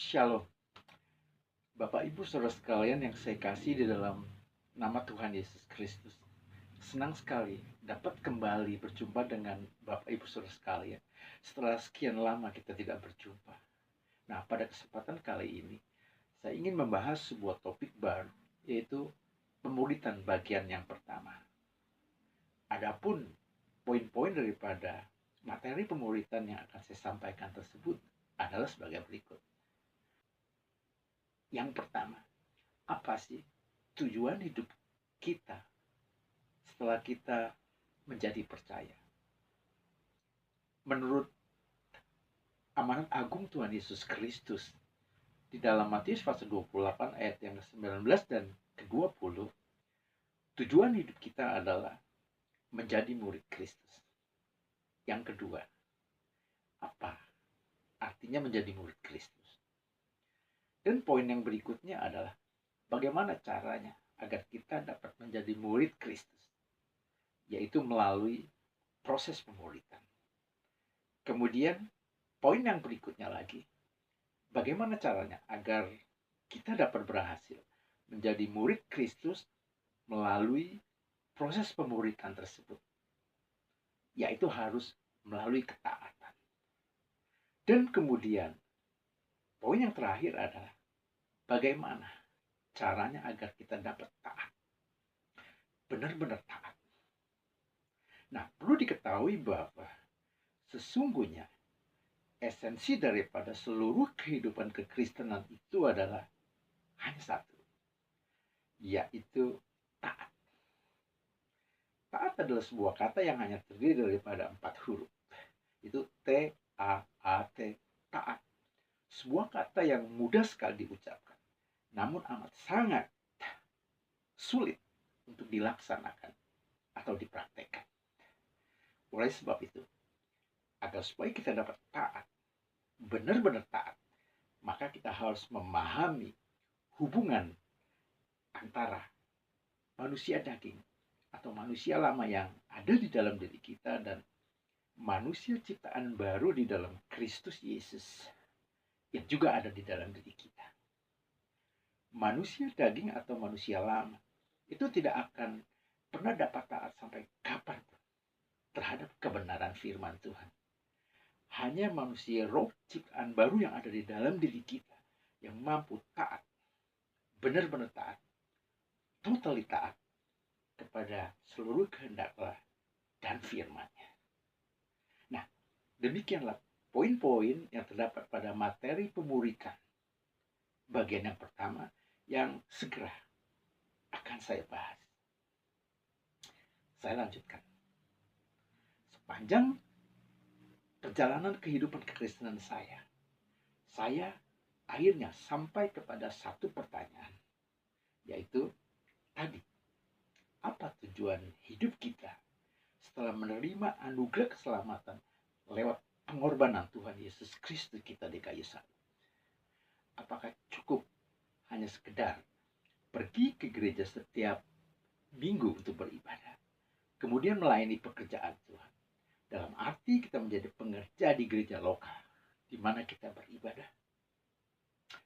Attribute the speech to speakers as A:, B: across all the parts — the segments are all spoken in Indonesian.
A: Shalom, Bapak Ibu Saudara sekalian yang saya kasih di dalam nama Tuhan Yesus Kristus. Senang sekali dapat kembali berjumpa dengan Bapak Ibu Saudara sekalian. Setelah sekian lama kita tidak berjumpa. Nah, pada kesempatan kali ini, saya ingin membahas sebuah topik baru, yaitu pemuritan bagian yang pertama. Adapun poin-poin daripada materi pemuritan yang akan saya sampaikan tersebut adalah sebagai berikut. Yang pertama, apa sih tujuan hidup kita setelah kita menjadi percaya? Menurut amanat agung Tuhan Yesus Kristus di dalam Matius pasal 28 ayat yang ke-19 dan ke-20, tujuan hidup kita adalah menjadi murid Kristus. Yang kedua, apa artinya menjadi murid Kristus? Dan poin yang berikutnya adalah bagaimana caranya agar kita dapat menjadi murid Kristus, yaitu melalui proses pemuritan. Kemudian, poin yang berikutnya lagi, bagaimana caranya agar kita dapat berhasil menjadi murid Kristus melalui proses pemuritan tersebut, yaitu harus melalui ketaatan. Dan kemudian, poin yang terakhir adalah bagaimana caranya agar kita dapat taat, benar-benar taat. Nah, perlu diketahui bahwa sesungguhnya esensi daripada seluruh kehidupan kekristenan itu adalah hanya satu, yaitu taat. Taat adalah sebuah kata yang hanya terdiri daripada 4 huruf. Itu T-A-A-T, taat. Sebuah kata yang mudah sekali diucapkan, namun amat sangat sulit untuk dilaksanakan atau dipraktekkan. Oleh sebab itu, agar supaya kita dapat taat, benar-benar taat, maka kita harus memahami hubungan antara manusia daging atau manusia lama yang ada di dalam diri kita dan manusia ciptaan baru di dalam Kristus Yesus yang juga ada di dalam diri kita. Manusia daging atau manusia lama itu tidak akan pernah dapat taat sampai kapanpun terhadap kebenaran firman Tuhan. Hanya manusia roh ciptaan baru yang ada di dalam diri kita yang mampu taat, benar-benar taat, totally taat kepada seluruh kehendak Allah dan firman-Nya. Nah, demikianlah poin-poin yang terdapat pada materi pemuritan bagian yang pertama yang segera akan saya bahas. Saya lanjutkan. Sepanjang perjalanan kehidupan kekristenan saya akhirnya sampai kepada satu pertanyaan, yaitu tadi, apa tujuan hidup kita setelah menerima anugerah keselamatan lewat pengorbanan Tuhan Yesus Kristus kita di kayu salib? Apakah cukup hanya sekedar pergi ke gereja setiap minggu untuk beribadah, kemudian melayani pekerjaan Tuhan, dalam arti kita menjadi pengerja di gereja lokal di mana kita beribadah,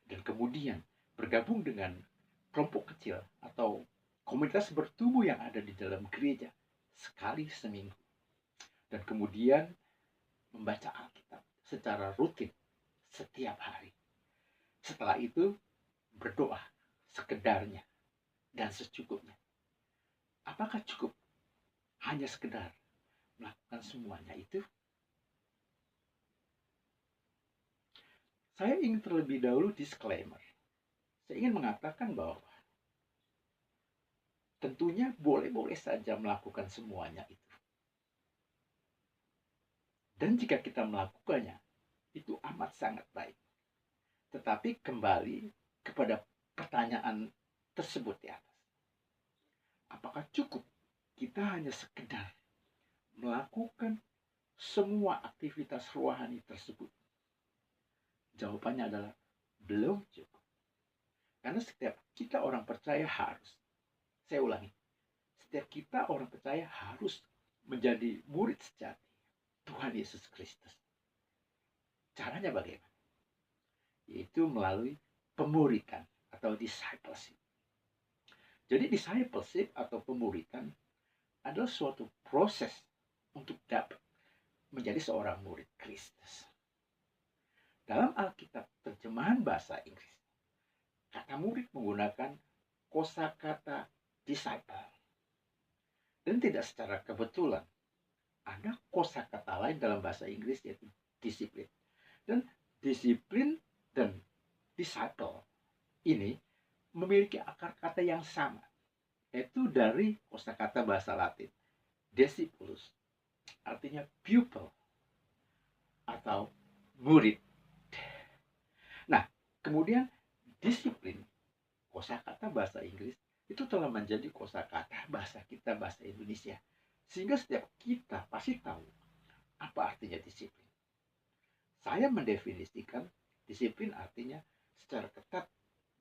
A: dan kemudian bergabung dengan kelompok kecil atau komunitas bertumbuh yang ada di dalam gereja sekali seminggu, dan kemudian membaca Alkitab secara rutin setiap hari. Setelah itu berdoa sekedarnya dan secukupnya. Apakah cukup hanya sekedar melakukan semuanya itu? Saya ingin terlebih dahulu disclaimer. Saya ingin mengatakan bahwa tentunya boleh-boleh saja melakukan semuanya itu. Dan jika kita melakukannya, itu amat sangat baik. Tetapi kembali kepada pertanyaan tersebut di atas. Apakah cukup kita hanya sekedar melakukan semua aktivitas rohani tersebut? Jawabannya adalah belum cukup. Karena setiap kita orang percaya harus, saya ulangi, setiap kita orang percaya harus menjadi murid sejati Tuhan Yesus Kristus. Caranya bagaimana? yaitu melalui pemuritan atau discipleship. Jadi discipleship atau pemuritan adalah suatu proses untuk dapat menjadi seorang murid Kristus. Dalam Alkitab terjemahan bahasa Inggris, kata murid menggunakan kosakata disciple. Dan tidak secara kebetulan, ada kosakata lain dalam bahasa Inggris yaitu disiplin. Dan disiplin dan disciple ini memiliki akar kata yang sama, yaitu dari kosakata bahasa Latin discipulus, artinya pupil atau murid. Nah, kemudian disiplin, kosakata bahasa Inggris itu telah menjadi kosakata bahasa kita, bahasa Indonesia. Sehingga setiap kita pasti tahu apa artinya disiplin. Saya mendefinisikan disiplin artinya secara ketat,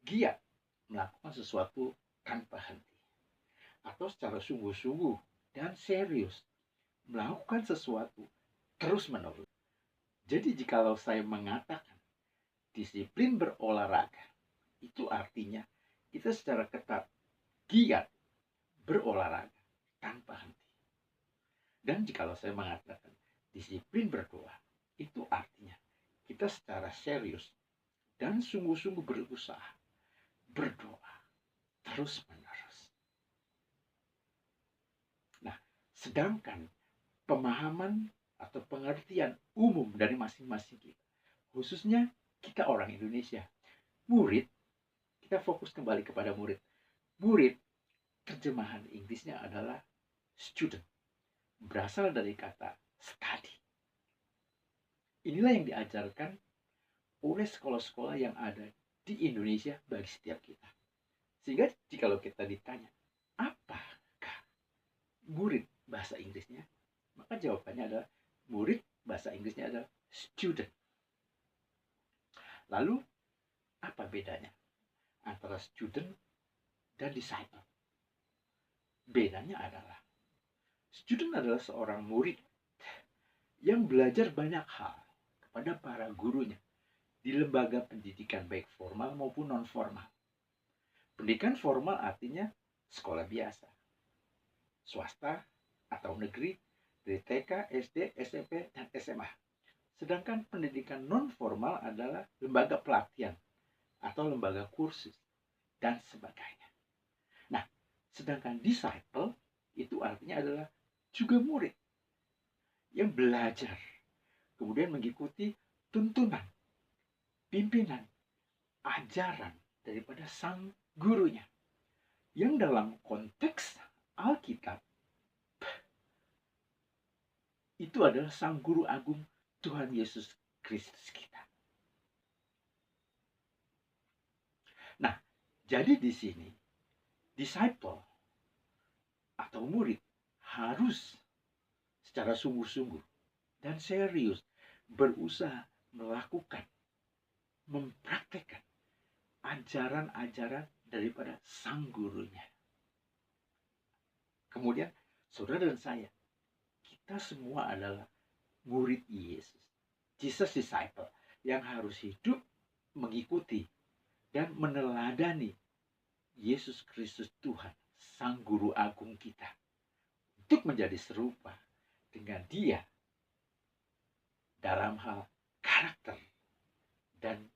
A: giat melakukan sesuatu tanpa henti. Atau secara sungguh-sungguh dan serius melakukan sesuatu terus-menerus. Jadi jikalau saya mengatakan disiplin berolahraga, itu artinya kita secara ketat, giat berolahraga tanpa henti. Dan jikalau saya mengatakan disiplin berdoa, itu artinya kita secara serius dan sungguh-sungguh berusaha berdoa terus-menerus. Nah, sedangkan pemahaman atau pengertian umum dari masing-masing kita, khususnya kita orang Indonesia, murid, kita fokus kembali kepada murid. Murid, terjemahan Inggrisnya adalah student, berasal dari kata study. Inilah yang diajarkan oleh sekolah-sekolah yang ada di Indonesia bagi setiap kita. Sehingga jikalau kita ditanya, apakah murid bahasa Inggrisnya? Maka jawabannya adalah murid bahasa Inggrisnya adalah student. Lalu, apa bedanya antara student dan disciple? Bedanya adalah student adalah seorang murid yang belajar banyak hal kepada para gurunya di lembaga pendidikan baik formal maupun non-formal. Pendidikan formal artinya sekolah biasa, swasta atau negeri, dari TK, SD, SMP, dan SMA. Sedangkan pendidikan non-formal adalah lembaga pelatihan atau lembaga kursus dan sebagainya. Nah, sedangkan disciple itu artinya adalah juga murid yang belajar, kemudian mengikuti tuntunan, pimpinan, ajaran daripada sang gurunya. Yang dalam konteks Alkitab itu adalah sang guru agung Tuhan Yesus Kristus kita. Nah, jadi di sini disciple atau murid harus secara sungguh-sungguh dan serius berusaha melakukan, mempraktekkan ajaran-ajaran daripada sang gurunya. Kemudian saudara dan saya, kita semua adalah murid Yesus, Jesus disciple, yang harus hidup mengikuti dan meneladani Yesus Kristus Tuhan, sang guru agung kita, untuk menjadi serupa dengan Dia dalam hal karakter dan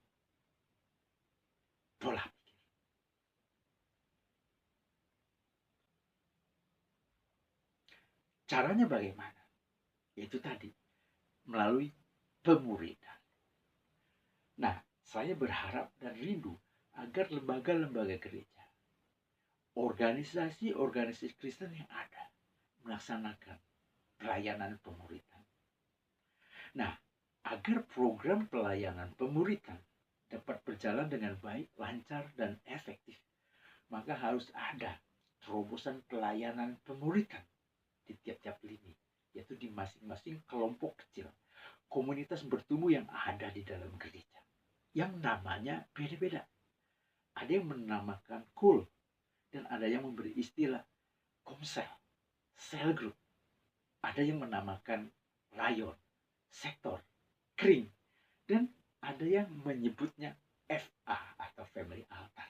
A: pola pikir. Caranya bagaimana? Itu tadi, melalui pemuridan. Nah, saya berharap dan rindu agar lembaga-lembaga gereja, organisasi-organisasi Kristen yang ada, melaksanakan pelayanan pemuridan. Nah, agar program pelayanan pemuridan dapat berjalan dengan baik, lancar, dan efektif, maka harus ada terobosan pelayanan pemuridan di tiap-tiap lini, yaitu di masing-masing kelompok kecil, komunitas bertumbuh yang ada di dalam gereja, yang namanya beda-beda. Ada yang menamakan cool, dan ada yang memberi istilah komsel, cell group. Ada yang menamakan rayon, sektor, kring, dan ada yang menyebutnya FA atau Family Altar.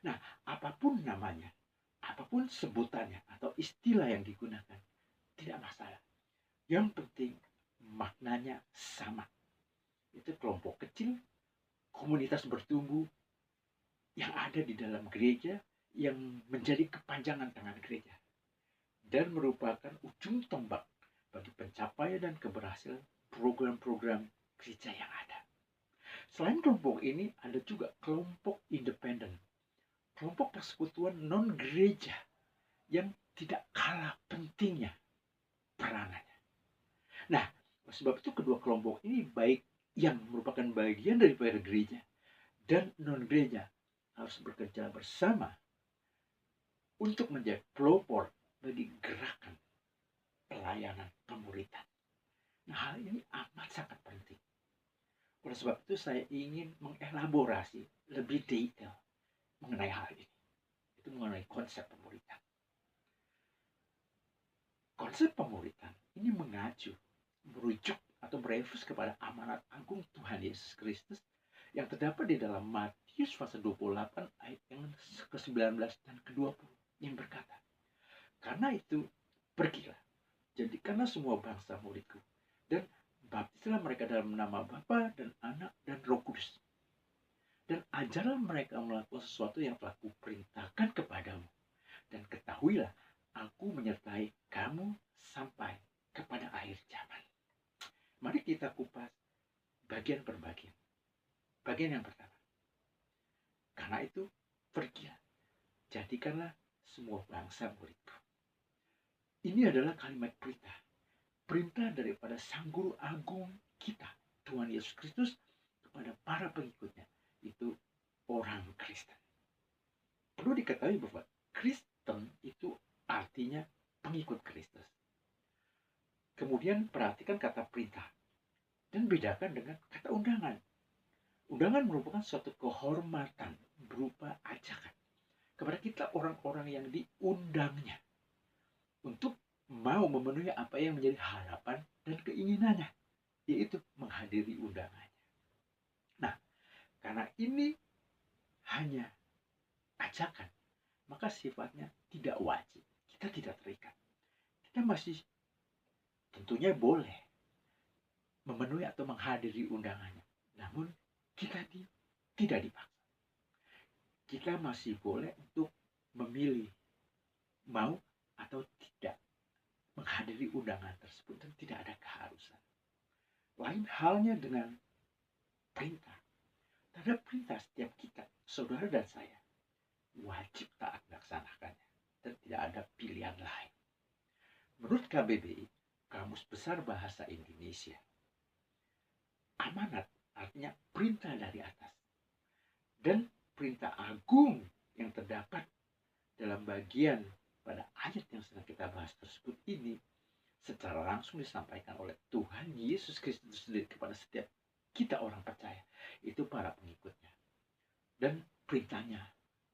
A: Nah, apapun namanya, apapun sebutannya atau istilah yang digunakan, tidak masalah. Yang penting maknanya sama. Itu kelompok kecil, komunitas bertumbuh yang ada di dalam gereja yang menjadi kepanjangan tangan gereja dan merupakan ujung tombak bagi pencapaian dan keberhasilan program-program gereja yang ada. Selain kelompok ini, ada juga kelompok independen, kelompok persekutuan non-gereja yang tidak kalah pentingnya peranannya. Nah, sebab itu kedua kelompok ini baik yang merupakan bagian daripada gereja dan non-gereja harus bekerja bersama untuk menjadi pelopor bagi gerakan pelayanan pemuritan. Nah, hal ini amat sangat penting. Oleh sebab itu saya ingin mengelaborasi lebih detail mengenai hal ini. Itu mengenai konsep pemuritan. Konsep pemuritan ini merujuk atau berefus kepada amanat agung Tuhan Yesus Kristus yang terdapat di dalam Matius pasal 28 ayat yang ke-19 dan ke-20 yang berkata, "Karena itu, pergilah, jadikanlah semua bangsa muridku, dan baptislah mereka dalam nama Bapa dan Anak dan Roh Kudus. Dan ajarlah mereka melakukan sesuatu yang telah kuperintahkan kepadamu. Dan ketahuilah, aku menyertai kamu sampai kepada akhir zaman." Mari kita kupas bagian per bagian. Bagian yang pertama. Karena itu, pergilah, jadikanlah semua bangsa muridku. Ini adalah kalimat perintah. Perintah daripada Sang Guru Agung kita, Tuhan Yesus Kristus, kepada para pengikutnya, itu orang Kristen. Perlu diketahui bahwa Kristen itu artinya pengikut Kristus. Kemudian perhatikan kata perintah dan bedakan dengan kata undangan. Undangan merupakan suatu kehormatan berupa ajakan kepada kita orang-orang yang diundangnya untuk mau memenuhi apa yang menjadi harapan dan keinginannya, yaitu menghadiri undangannya. Nah, karena ini hanya ajakan, maka sifatnya tidak wajib. Kita tidak terikat. Kita masih tentunya boleh memenuhi atau menghadiri undangannya. Namun kita tidak dipaksa. Kita masih boleh untuk memilih mau atau tidak menghadiri undangan tersebut dan tidak ada keharusan. Lain halnya dengan perintah. Terhadap perintah setiap kita, saudara dan saya, wajib taat melaksanakannya dan tidak ada pilihan lain. Menurut KBBI, Kamus Besar Bahasa Indonesia, amanat artinya perintah dari atas. Dan perintah agung yang terdapat dalam bagian pada ayat yang sedang kita bahas tersebut ini secara langsung disampaikan oleh Tuhan Yesus Kristus sendiri kepada setiap kita orang percaya, itu para pengikutnya. Dan perintahnya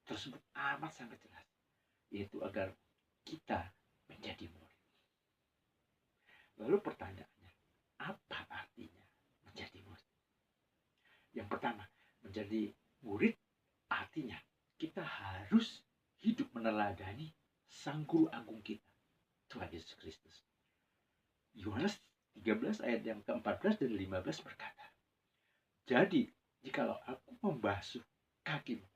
A: tersebut amat sangat jelas, yaitu agar kita menjadi murid. Lalu pertanyaannya, apa artinya menjadi murid? Yang pertama, menjadi murid artinya kita harus hidup meneladani Sang Guru Agung kita, Tuhan Yesus Kristus. Yohanes 13 ayat yang ke-14 dan 15 berkata, "Jadi, jikalau aku membasuh kakimu,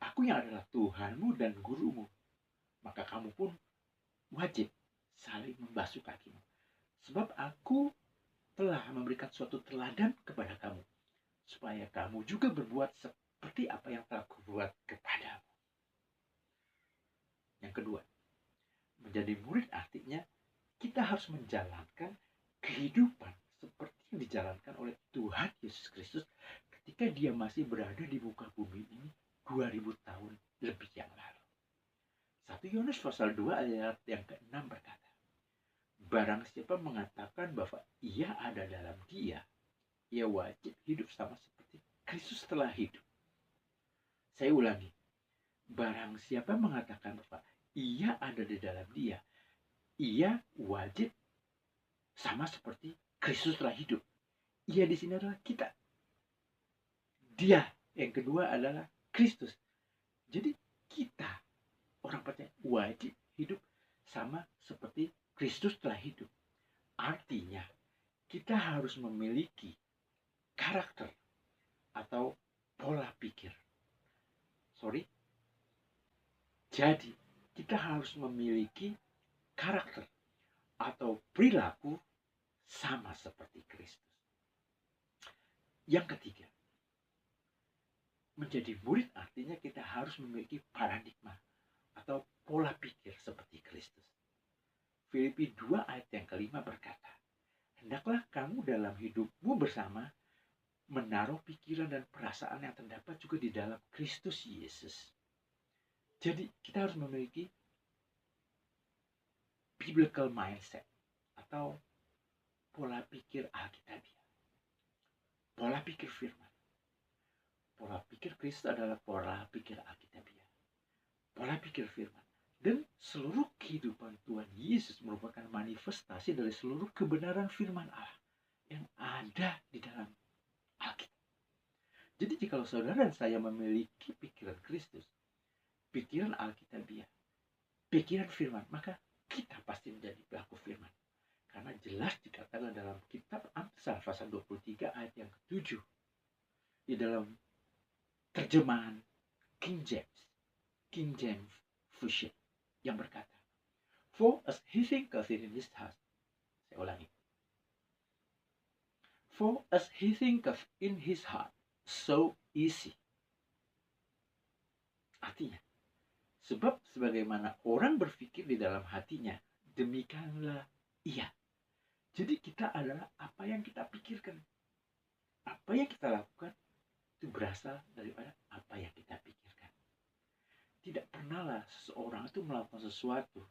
A: aku yang adalah Tuhanmu dan gurumu, maka kamu pun wajib saling membasuh kakimu. Sebab aku telah memberikan suatu teladan kepada kamu, supaya kamu juga berbuat seperti apa yang telah kubuat kepadamu." Yang kedua, menjadi murid artinya kita harus menjalankan kehidupan seperti yang dijalankan oleh Tuhan Yesus Kristus ketika dia masih berada di muka bumi ini 2000 tahun lebih yang lalu. 1 Yohanes pasal 2 ayat yang ke-6 berkata, "Barang siapa mengatakan bahwa ia ada dalam dia, ia wajib hidup sama seperti Kristus telah hidup." Saya ulangi, barang siapa mengatakan bahwa ia ada di dalam dia, ia wajib sama seperti Kristus telah hidup. Ia di sini adalah kita. Dia. Yang kedua adalah Kristus. Jadi kita orang percaya wajib hidup sama seperti Kristus telah hidup. Artinya kita harus memiliki karakter atau pola pikir. Jadi kita harus memiliki karakter atau perilaku sama seperti Kristus. Yang ketiga, menjadi murid artinya kita harus memiliki paradigma atau pola pikir seperti Kristus. Filipi 2 ayat yang kelima berkata, hendaklah kamu dalam hidupmu bersama menaruh pikiran dan perasaan yang terdapat juga di dalam Kristus Yesus. Jadi kita harus memiliki biblical mindset atau pola pikir Alkitabiah. Pola pikir firman. Pola pikir Kristus adalah pola pikir Alkitabiah. Pola pikir firman. Dan seluruh kehidupan Tuhan Yesus merupakan manifestasi dari seluruh kebenaran firman Allah yang ada di dalam Alkitab. Jadi jika saudara dan saya memiliki pikiran Kristus, pikiran Alkitabiah, pikiran firman, maka kita pasti menjadi pelaku firman. Karena jelas dikatakan dalam kitab Amsal pasal 23 ayat yang ke-7 di dalam terjemahan King James Version yang berkata, for as he thinketh in his heart, saya ulangi, for as he thinketh in his heart, so is he. Artinya, sebab sebagaimana orang berpikir di dalam hatinya, demikianlah ia. Jadi kita adalah apa yang kita pikirkan. Apa yang kita lakukan itu berasal daripada apa yang kita pikirkan. Tidak pernahlah seseorang itu melakukan sesuatu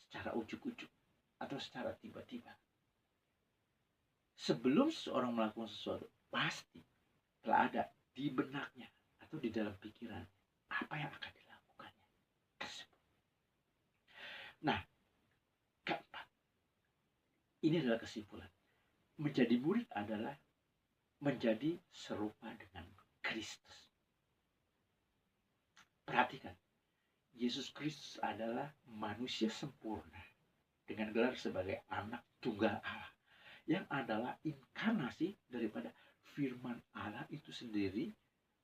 A: secara ujuk-ujuk atau secara tiba-tiba. Sebelum seseorang melakukan sesuatu, pasti telah ada di benaknya atau di dalam pikiran apa yang akan dilakukannya tersebut. Nah, keempat, ini adalah kesimpulan. Menjadi murid adalah menjadi serupa dengan Kristus. Perhatikan, Yesus Kristus adalah manusia sempurna dengan gelar sebagai anak tunggal Allah yang adalah inkarnasi daripada firman Allah itu sendiri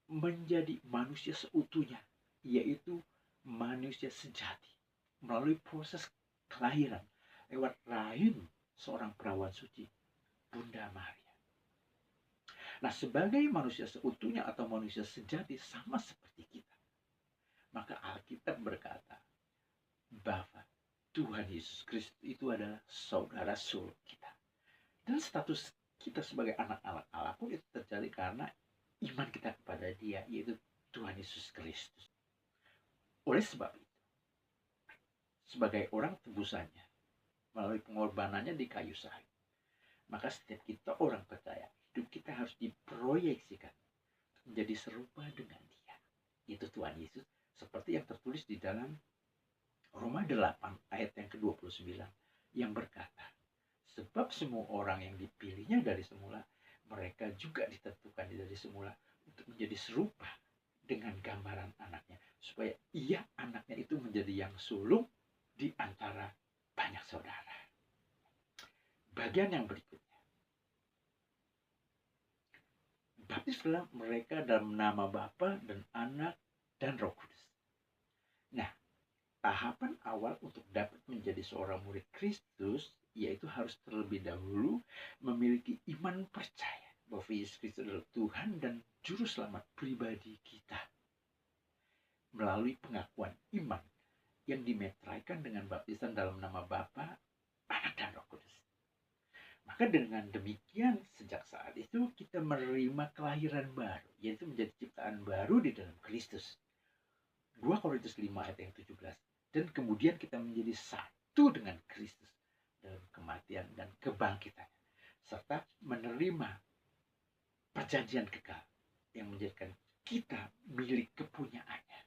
A: menjadi manusia seutuhnya, yaitu manusia sejati melalui proses kelahiran lewat rahim seorang perawan suci, Bunda Maria. Nah, sebagai manusia seutuhnya atau manusia sejati sama seperti kita, maka Alkitab berkata bahwa Tuhan Yesus Kristus itu adalah saudara sulung kita. Dan status kita sebagai anak-anak Allah pun itu terjadi karena iman kita kepada Dia, yaitu Tuhan Yesus Kristus. Oleh sebab itu, sebagai orang tebusannya, melalui pengorbanannya di kayu salib, maka setiap kita orang percaya, hidup kita harus diproyeksikan menjadi serupa dengan Dia, yaitu Tuhan Yesus, seperti yang tertulis di dalam Roma 8 ayat yang ke-29 yang berkata, sebab semua orang yang dipilihnya dari semula, mereka juga ditentukan dari semula untuk menjadi serupa dengan gambaran anaknya, supaya ia anaknya itu menjadi yang sulung di antara banyak saudara. Bagian yang berikutnya, baptislah mereka dalam nama Bapa dan Anak dan Roh Kudus. Nah, tahapan awal untuk dapat menjadi seorang murid Kristus, yaitu harus terlebih dahulu memiliki iman percaya bahwa Yesus Kristus adalah Tuhan dan Juru Selamat pribadi kita. Melalui pengakuan iman yang dimeteraikan dengan baptisan dalam nama Bapa, Anak dan Roh Kudus. Maka dengan demikian, sejak saat itu kita menerima kelahiran baru, yaitu menjadi ciptaan baru di dalam Kristus. 2 Korintus 5 ayat yang 17. Dan kemudian kita menjadi satu dengan Kristus dalam kematian dan kebangkitannya, serta menerima perjanjian kekal yang menjadikan kita milik kepunyaannya,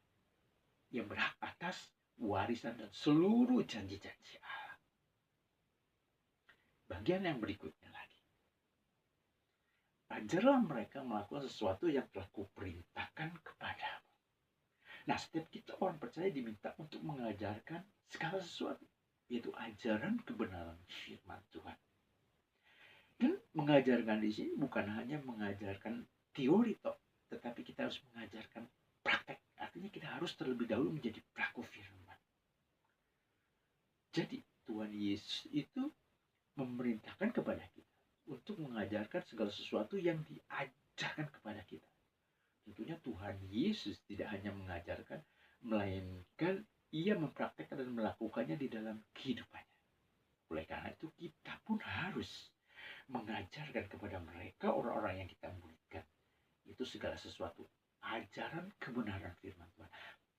A: yang berhak atas warisan dan seluruh janji-janji Allah. Bagian yang berikutnya lagi, ajarlah mereka melakukan sesuatu yang telah kuperintahkan kepadamu. Nah, setiap kita orang percaya diminta untuk mengajarkan segala sesuatu, yaitu ajaran kebenaran firman Tuhan. Dan mengajarkan di sini bukan hanya mengajarkan teori toh, tetapi kita harus mengajarkan praktek. Artinya kita harus terlebih dahulu menjadi pelaku firman. Jadi Tuhan Yesus itu memerintahkan kepada kita untuk mengajarkan segala sesuatu yang diajarkan kepada kita. Tentunya Tuhan Yesus tidak hanya mengajarkan, melainkan ia mempraktekkan dan melakukannya di dalam kehidupannya. Oleh karena itu kita pun harus mengajarkan kepada mereka, orang-orang yang kita muridkan, itu segala sesuatu ajaran kebenaran firman Tuhan,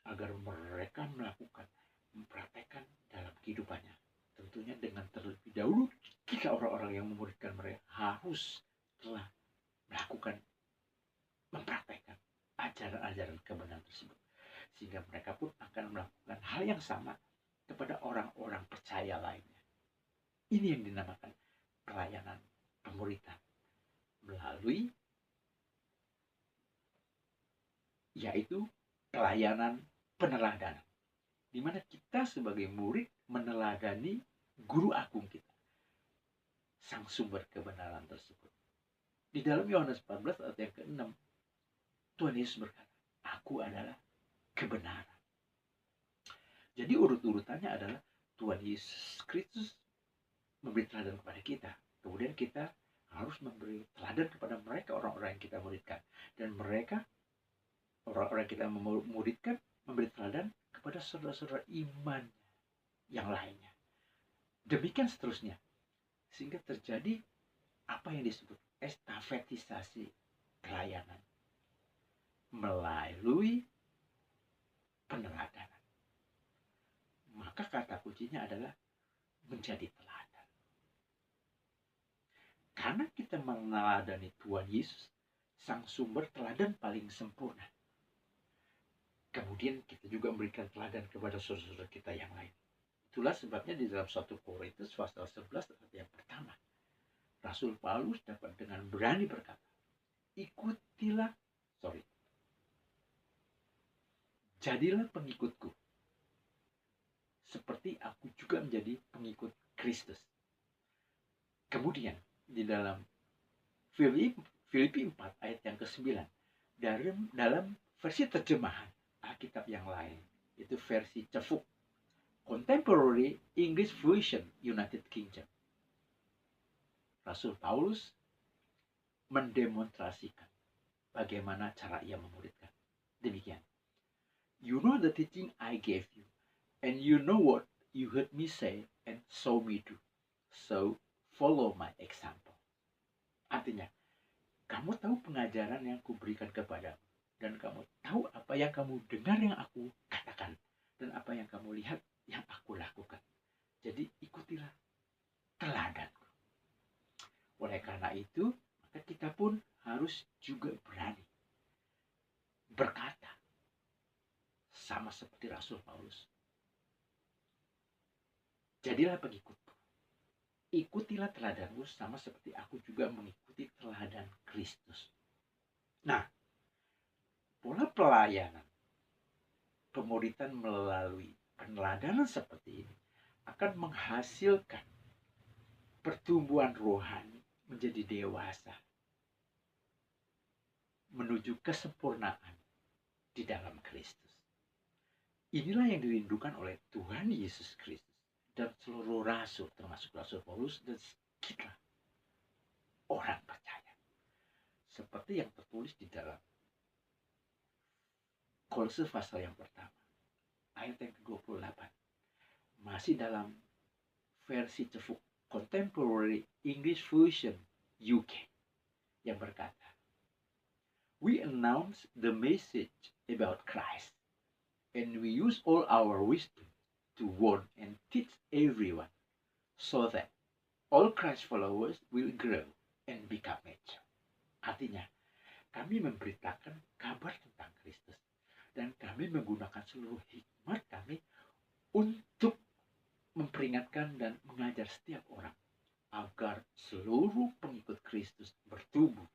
A: agar mereka melakukan, mempraktekkan dalam kehidupannya. Tentunya dengan terlebih dahulu kita orang-orang yang memuridkan mereka harus telah melakukan, mempraktekkan ajaran-ajaran kebenaran tersebut, sehingga mereka pun akan melakukan hal yang sama kepada orang-orang percaya lainnya. Ini yang dinamakan pelayanan pemuridan melalui, yaitu pelayanan peneladanan, di mana kita sebagai murid meneladani guru agung kita, sang sumber kebenaran tersebut. Di dalam Yohanes 14 ayat yang ke-6, Tuhan Yesus berkata, aku adalah kebenaran. Jadi urut-urutannya adalah Tuhan Yesus Kristus memberi teladan kepada kita. Kemudian kita harus memberi teladan kepada mereka, orang-orang yang kita muridkan. Dan mereka, orang-orang yang kita muridkan, memberi teladan kepada saudara-saudara iman yang lainnya. Demikian seterusnya. Sehingga terjadi apa yang disebut estafetisasi pelayanan melalui peneladanan. Maka kata kuncinya adalah menjadi teladan. Karena kita meneladani Tuhan Yesus, sang sumber teladan paling sempurna. Kemudian kita juga memberikan teladan kepada saudara-saudara kita yang lain. Itulah sebabnya di dalam 1 Korintus pasal 11 ayat yang pertama, Rasul Paulus dapat dengan berani berkata, jadilah pengikutku, seperti aku juga menjadi pengikut Kristus. Kemudian di dalam Filipi 4 ayat yang ke-9, dalam versi terjemahan Alkitab yang lain, itu versi Cefuk, Contemporary English Version United Kingdom, Rasul Paulus mendemonstrasikan bagaimana cara ia memuridkan. Demikian. You know the teaching I gave you, and you know what you heard me say and saw me do. So follow my example. Artinya, kamu tahu pengajaran yang kuberikan kepadamu, dan kamu tahu apa yang kamu dengar yang aku katakan, dan apa yang kamu lihat yang aku lakukan. Jadi ikutilah teladanku. Oleh karena itu, maka kita pun harus juga berani berkata sama seperti Rasul Paulus. Jadilah pengikutku. Ikutilah teladanku sama seperti aku juga mengikuti teladan Kristus. Nah, pola pelayanan pemuridan melalui peneladanan seperti ini akan menghasilkan pertumbuhan rohani menjadi dewasa, menuju kesempurnaan di dalam Kristus. Inilah yang dirindukan oleh Tuhan Yesus Kristus dan seluruh rasul, termasuk Rasul Paulus dan kita orang percaya. Seperti yang tertulis di dalam Kolose pasal yang pertama, ayat yang ke-28. Masih dalam versi Cefuk, Contemporary English Version UK, yang berkata, we announce the message about Christ, and we use all our wisdom to warn and teach everyone, so that all Christ followers will grow and become mature. Artinya, kami memberitakan kabar tentang Kristus, dan kami menggunakan seluruh hikmat kami untuk memperingatkan dan mengajar setiap orang agar seluruh pengikut Kristus bertumbuh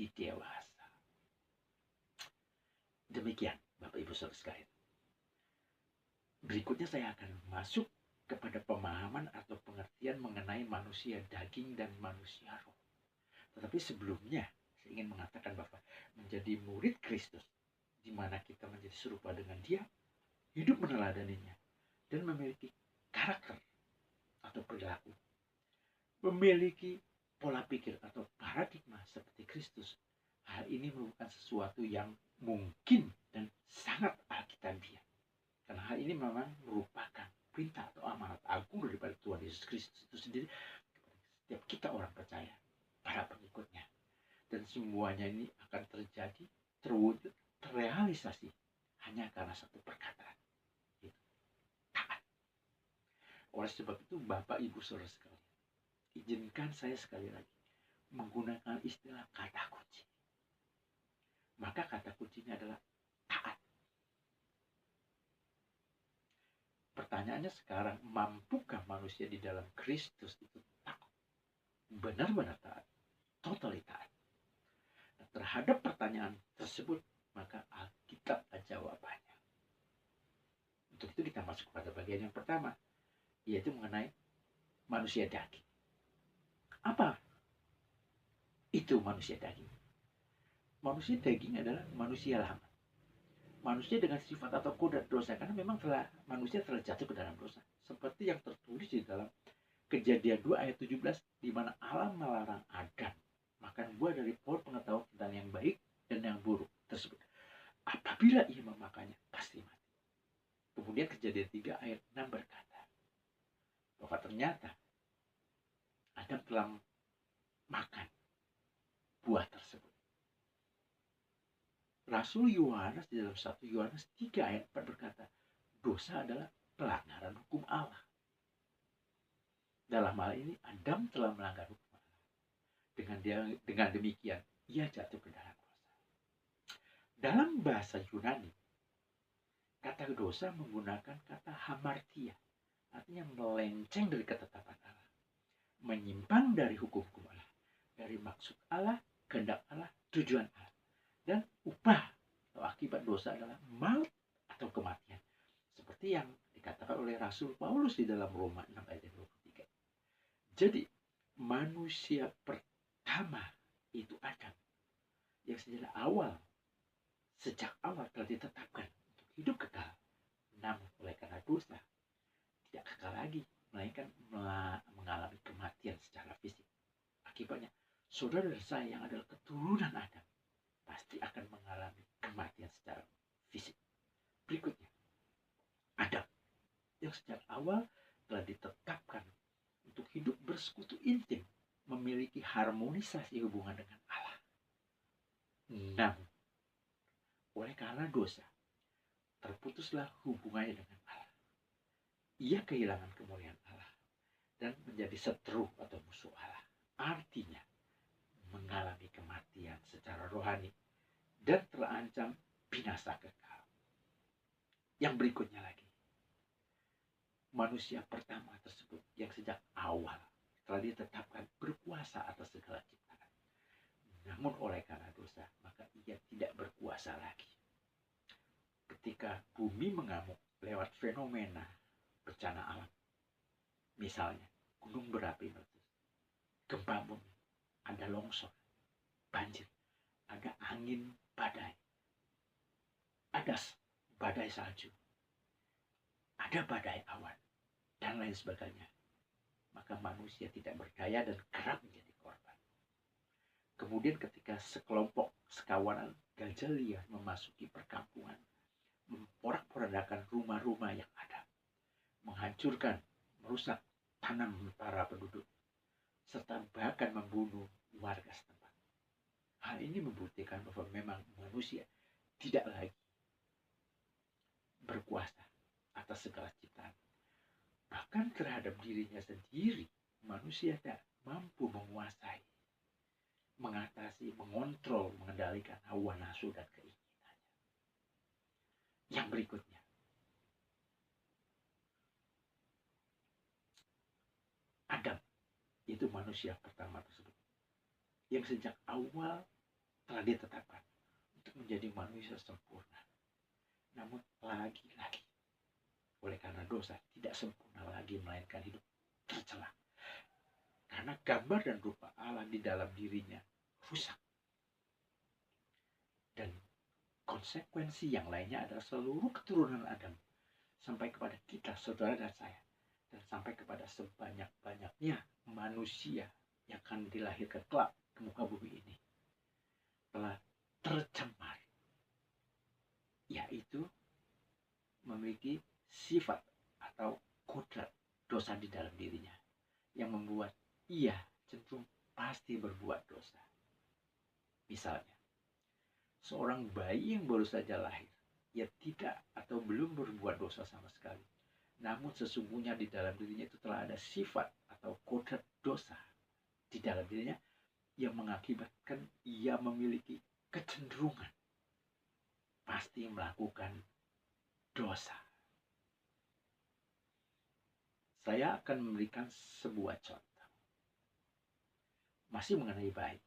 A: menjadi dewasa. Demikian Bapak Ibu Saudara sekalian. Berikutnya saya akan masuk kepada pemahaman atau pengertian mengenai manusia daging dan manusia roh. Tetapi sebelumnya saya ingin mengatakan bahwa menjadi murid Kristus, di mana kita menjadi serupa dengan Dia, hidup meneladaninya, dan memiliki karakter atau perilaku, memiliki pola pikir atau paradigma seperti Kristus. Hal ini merupakan sesuatu yang mungkin dan sangat alkitabiah. Karena hal ini memang merupakan perintah atau amanat agung daripada Tuhan Yesus Kristus itu sendiri kepada setiap kita orang percaya, para pengikutnya. Dan semuanya ini akan terjadi, terwujud, terrealisasi hanya karena satu perkataan, yaitu taat. Oleh sebab itu Bapak Ibu Saudara sekalian, izinkan saya sekali lagi menggunakan istilah kata kunci. Maka kata kuncinya adalah taat. Pertanyaannya sekarang, mampukah manusia di dalam Kristus itu taat? Benar-benar taat, totally taat. Nah, terhadap pertanyaan tersebut, maka Alkitab jawabannya. Untuk itu kita masuk pada bagian yang pertama, yaitu mengenai manusia daging. Apa itu manusia daging? Manusia daging adalah manusia lama. Manusia dengan sifat atau kodrat dosa, karena memang manusia telah jatuh ke dalam dosa. Seperti yang tertulis di dalam Kejadian 2 ayat 17, di mana Allah melarang Adam makan buah dari pohon pengetahuan tentang yang baik dan yang buruk tersebut. Apabila ia memakannya, pasti mati. Kemudian Kejadian 3 ayat 6 berkata bahwa ternyata Adam telah makan buah tersebut. Rasul Yohanes di dalam 1 Yohanes 3 ayat 4 berkata, dosa adalah pelanggaran hukum Allah. Dalam hal ini Adam telah melanggar hukum Allah. Dengan demikian ia jatuh ke dalam dosa. Dalam bahasa Yunani, kata dosa menggunakan kata hamartia, artinya melenceng dari ketetapan Allah, menyimpang dari hukum-hukum Allah, dari maksud Allah, kehendak Allah, tujuan Allah. Dan upah atau akibat dosa adalah maut atau kematian. Seperti yang dikatakan oleh Rasul Paulus di dalam Roma 6 ayat 23. Jadi manusia pertama itu Adam, yang sejak awal telah ditetapkan untuk hidup kekal. Namun oleh karena dosa tidak kekal lagi, melainkan mengalami kematian secara fisik. Akibatnya saudara saya yang adalah keturunan Adam pasti akan mengalami kematian secara fisik. Berikutnya, Adam yang sejak awal telah ditetapkan untuk hidup bersekutu intim, memiliki harmonisasi hubungan dengan Allah. Namun, oleh karena dosa, terputuslah hubungannya dengan Allah. Ia kehilangan kemuliaan Allah dan menjadi seteru atau musuh Allah. Artinya, mengalami kematian secara rohani dan terancam binasa kekal. Yang berikutnya lagi, manusia pertama tersebut yang sejak awal telah ditetapkan berkuasa atas segala ciptaan. Namun oleh karena dosa, maka ia tidak berkuasa lagi. Ketika bumi mengamuk lewat fenomena bencana alam, misalnya gunung berapi meletus, gempa bumi, ada longsor, banjir, ada angin badai, ada badai salju, ada badai awan, dan lain sebagainya. Maka manusia tidak berdaya dan kerap menjadi korban. Kemudian ketika sekelompok sekawanan gajah liar memasuki perkampungan, memporak-porandakan rumah-rumah yang ada, menghancurkan, merusak tanam para penduduk, serta bahkan membunuh warga setempat. Hal ini membuktikan bahwa memang manusia tidak lagi berkuasa atas segala ciptaan. Bahkan terhadap dirinya sendiri, manusia tak mampu menguasai, mengatasi, mengontrol, mengendalikan hawa nafsu dan keinginannya. Yang berikutnya, Adam, itu manusia pertama tersebut, yang sejak awal telah ditetapkan untuk menjadi manusia sempurna. Namun lagi-lagi oleh karena dosa tidak sempurna lagi, melainkan hidup tercela. Karena gambar dan rupa Allah di dalam dirinya rusak. Dan konsekuensi yang lainnya adalah seluruh keturunan Adam sampai kepada kita, saudara dan saya, dan sampai kepada sebanyak-banyaknya manusia yang akan dilahirkan kelak ke muka bumi ini telah tercemar, yaitu memiliki sifat atau kodrat dosa di dalam dirinya yang membuat ia cenderung pasti berbuat dosa. Misalnya, seorang bayi yang baru saja lahir, ia tidak atau belum berbuat dosa sama sekali. Namun sesungguhnya di dalam dirinya itu telah ada sifat atau kodrat dosa di dalam dirinya yang mengakibatkan ia memiliki kecenderungan pasti melakukan dosa. Saya akan memberikan sebuah contoh. Masih mengenai bayi.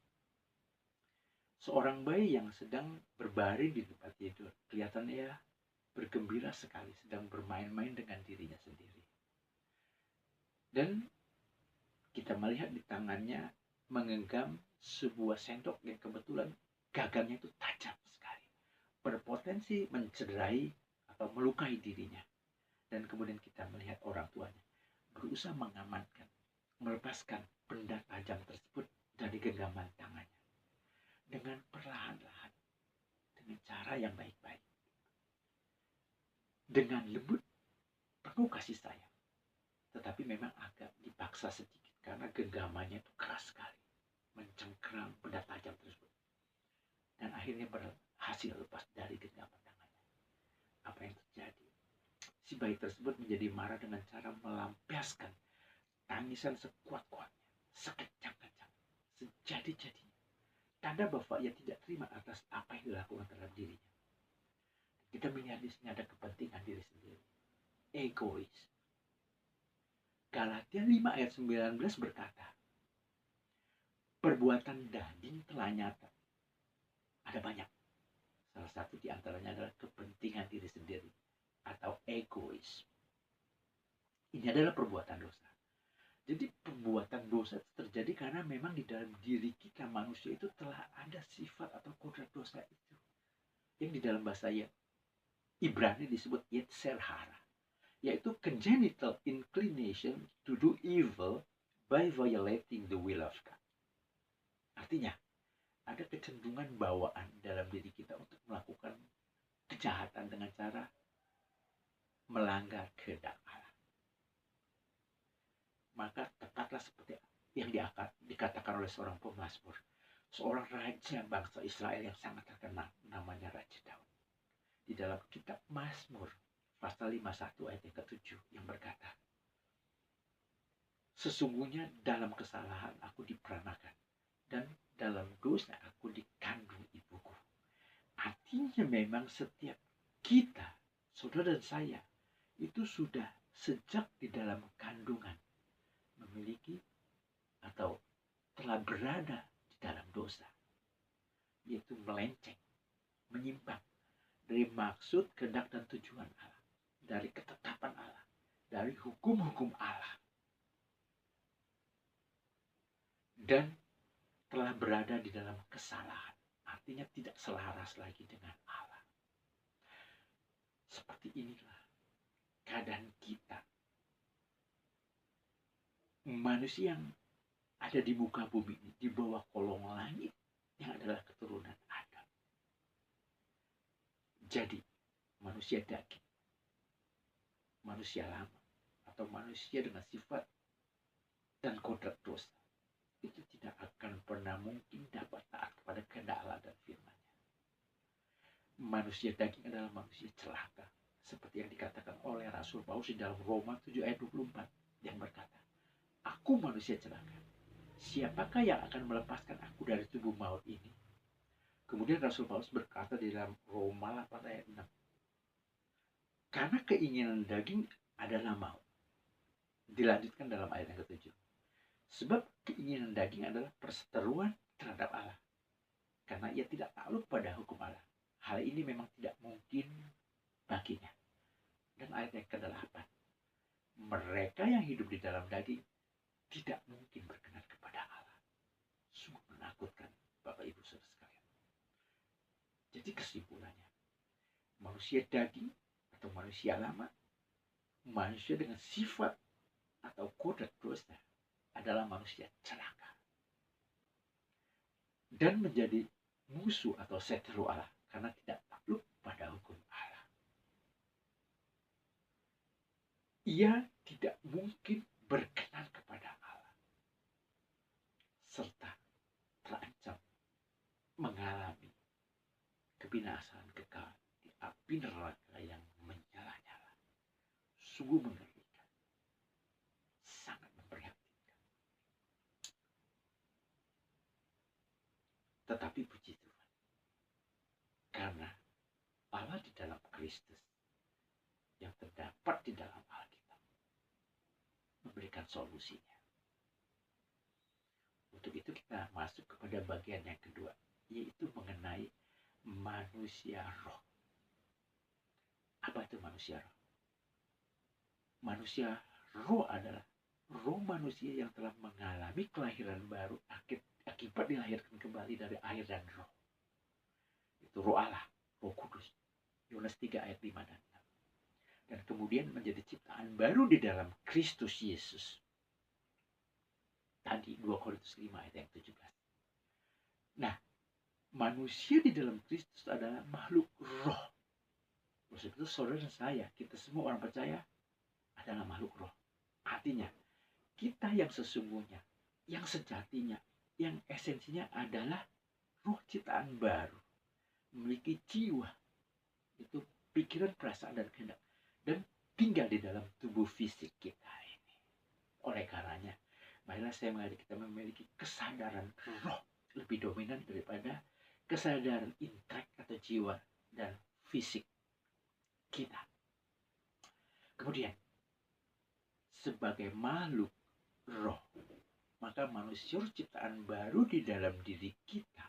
A: Seorang bayi yang sedang berbaring di tempat tidur, kelihatannya bergembira sekali, sedang bermain-main dengan dirinya sendiri. Dan kita melihat di tangannya menggenggam sebuah sendok yang kebetulan gagangnya itu tajam sekali, berpotensi mencederai atau melukai dirinya. Dan kemudian kita melihat orang tuanya berusaha mengamankan, melepaskan benda tajam tersebut dari genggaman tangannya dengan perlahan-lahan, dengan cara yang baik-baik, dengan lembut, penuh kasih sayang. Tetapi memang agak dipaksa sedikit karena genggamannya itu keras sekali, mencengkeram benda tajam tersebut, dan akhirnya berhasil lepas dari genggaman tangannya. Apa yang terjadi? Si bayi tersebut menjadi marah dengan cara melampiaskan tangisan sekuat-kuatnya, sekejang-kejang, sejadi-jadinya. Tanda bahwa ia tidak terima atas apa yang dilakukan terhadap dirinya. Kita melihat di sini ada kepentingan diri sendiri, egois. Galatia 5 ayat 19 berkata, perbuatan daging telah nyata. Ada banyak. Salah satu di antaranya adalah kepentingan diri sendiri atau egois. Ini adalah perbuatan dosa. Jadi perbuatan dosa terjadi karena memang di dalam diri kita manusia itu telah ada sifat atau kodrat dosa itu, yang di dalam bahasa Ibrani disebut yetzer hara, yaitu congenital inclination to do evil by violating the will of God. Artinya, ada kecenderungan bawaan dalam diri kita untuk melakukan kejahatan dengan cara melanggar kehendak Allah. Maka tepatlah seperti yang dikatakan oleh seorang pemazmur, seorang raja bangsa Israel yang sangat terkenal, namanya Raja Daud. Di dalam kitab Mazmur pasal 51 ayat yang ke-7 yang berkata, sesungguhnya dalam kesalahan aku diperanakan, dan dalam dosa aku dikandung ibuku. Artinya memang setiap kita, saudara dan saya, itu sudah sejak di dalam kandungan memiliki atau telah berada di dalam dosa, yaitu melenceng, menyimpang dari maksud, kehendak, dan tujuan Allah, dari ketetapan Allah, dari hukum-hukum Allah, dan telah berada di dalam kesalahan, artinya tidak selaras lagi dengan Allah. Seperti inilah keadaan kita, manusia yang ada di muka bumi ini, di bawah kolong langit, yang adalah keturunan Adam. Jadi manusia daging, manusia lama, atau manusia dengan sifat dan kodrat dosa, itu tidak akan pernah mungkin dapat taat kepada kehendak Allah dan firman-Nya. Manusia daging adalah manusia celaka, seperti yang dikatakan oleh Rasul Paulus di dalam Roma 7 ayat 24 yang berkata, aku manusia celaka, siapakah yang akan melepaskan aku dari tubuh maut ini? Kemudian Rasul Paulus berkata di dalam Roma 8 ayat 6, karena keinginan daging adalah maut. Dilanjutkan dalam ayat yang ke-7, sebab keinginan daging adalah perseteruan terhadap Allah, karena ia tidak takluk pada hukum Allah. Hal ini memang tidak mungkin baginya. Dan ayat yang ke-8, mereka yang hidup di dalam daging tidak mungkin berkenan kepada Allah. Sungguh menakutkan, Bapak Ibu Saudara sekalian. Jadi kesimpulannya, manusia daging atau manusia lama, manusia dengan sifat atau kodrat dosa adalah manusia celaka dan menjadi musuh atau seteru Allah karena tidak takluk pada hukum Allah. Ia tidak mungkin berkenan kepada Allah serta terancam mengalami kebinasaan kekal di api neraka yang menyala-nyala. Sungguh mengerikan, sangat memprihatinkan. Tetapi puji Tuhan, karena Allah di dalam Kristus yang terdapat di dalam Alkitab memberikan solusinya. Untuk itu kita masuk kepada bagian yang kedua, yaitu mengenai manusia roh. Apa itu manusia roh? Manusia roh adalah roh manusia yang telah mengalami kelahiran baru akibat dilahirkan kembali dari air dan roh. Itu roh Allah, Roh Kudus. Yohanes 3 ayat 5 dan 6. Dan kemudian menjadi ciptaan baru di dalam Kristus Yesus. Tadi 2 Korintus 5 ayat yang 17. Nah, manusia di dalam Kristus adalah makhluk roh. Maksud itu saudara dan saya, kita semua orang percaya adalah makhluk roh. Artinya, kita yang sesungguhnya, yang sejatinya, yang esensinya adalah roh ciptaan baru. Memiliki jiwa, itu pikiran, perasaan, dan kehendak. Dan tinggal di dalam tubuh fisik kita ini. Oleh karenanya, marilah saya mengajak kita memiliki kesadaran roh lebih dominan daripada kesadaran intelek atau jiwa dan fisik kita. Kemudian, sebagai makhluk roh, maka manusia ciptaan baru di dalam diri kita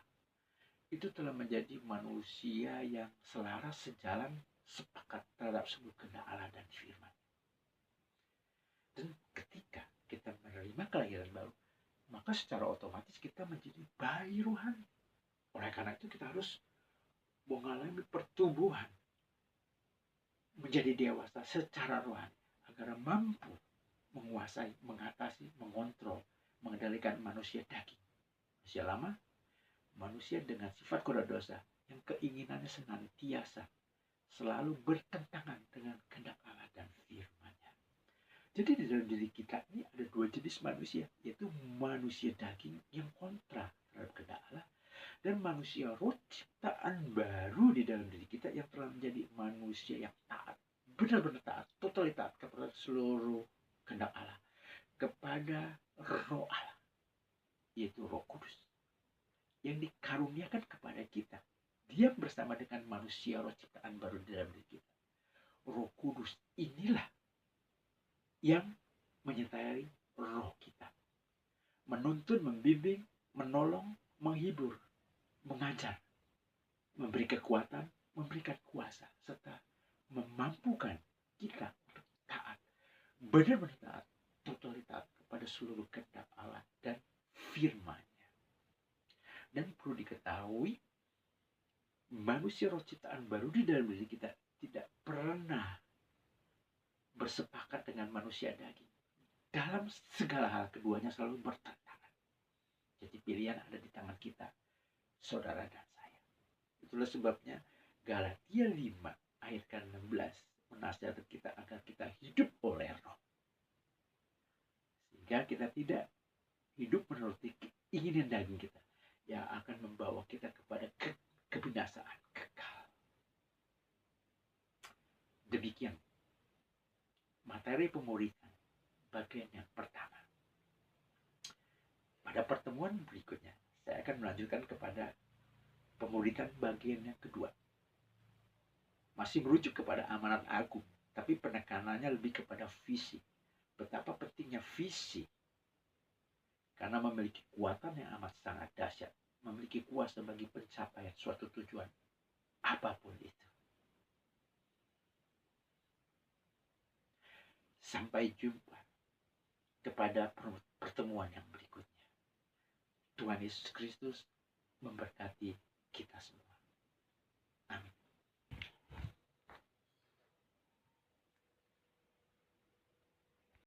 A: itu telah menjadi manusia yang selaras, sejalan, sepakat terhadap seluruh kehendak Allah dan firman. Dan ketika kita menerima kelahiran baru, maka secara otomatis kita menjadi bayi rohani. Oleh karena itu kita harus mengalami pertumbuhan menjadi dewasa secara rohani agar mampu menguasai, mengatasi, mengontrol, mengendalikan manusia daging. Manusia lama, manusia dengan sifat kodrat dosa yang keinginannya senantiasa selalu bertentangan dengan kehendak Allah dan firman-Nya. Jadi di dalam diri kita ini ada dua jenis manusia, yaitu manusia daging yang kontra terhadap kehendak Allah dan manusia roh ciptaan baru di dalam diri kita yang telah menjadi manusia yang taat, benar-benar taat, totali taat kepada seluruh kehendak Allah, kepada roh Allah, yaitu Roh Kudus yang dikaruniakan kepada kita. Dia bersama dengan manusia roh ciptaan baru di dalam diri kita. Roh Kudus inilah yang menyertai roh kita, menuntun, membimbing, menolong, menghibur, mengajar, memberi kekuatan, memberikan kuasa, serta memampukan kita untuk taat, benar-benar taat, totali taat kepada seluruh kehendak Allah dan firman-Nya. Dan perlu diketahui, manusia roh ciptaan baru di dalam diri kita tidak pernah bersepakat dengan manusia daging. Dalam segala hal keduanya selalu bertentangan. Jadi pilihan ada di tangan kita, saudara dan saya. Itulah sebabnya Galatia 5 ayat ke-16 menasihatkan kita agar kita hidup oleh roh. Sehingga kita tidak hidup menurut keinginan daging kita yang akan membawa kita kepada kebinasaan kekal. Demikian materi pemuridan bagian yang pertama. Pada pertemuan berikutnya saya akan melanjutkan kepada pemuridan bagian yang kedua. Masih merujuk kepada amanat agung, tapi penekanannya lebih kepada visi. Betapa pentingnya visi, karena memiliki kekuatan yang amat sangat dahsyat memiliki kuasa bagi pencapaian suatu tujuan, apapun itu. Sampai jumpa kepada pertemuan yang berikutnya. Tuhan Yesus Kristus memberkati kita semua.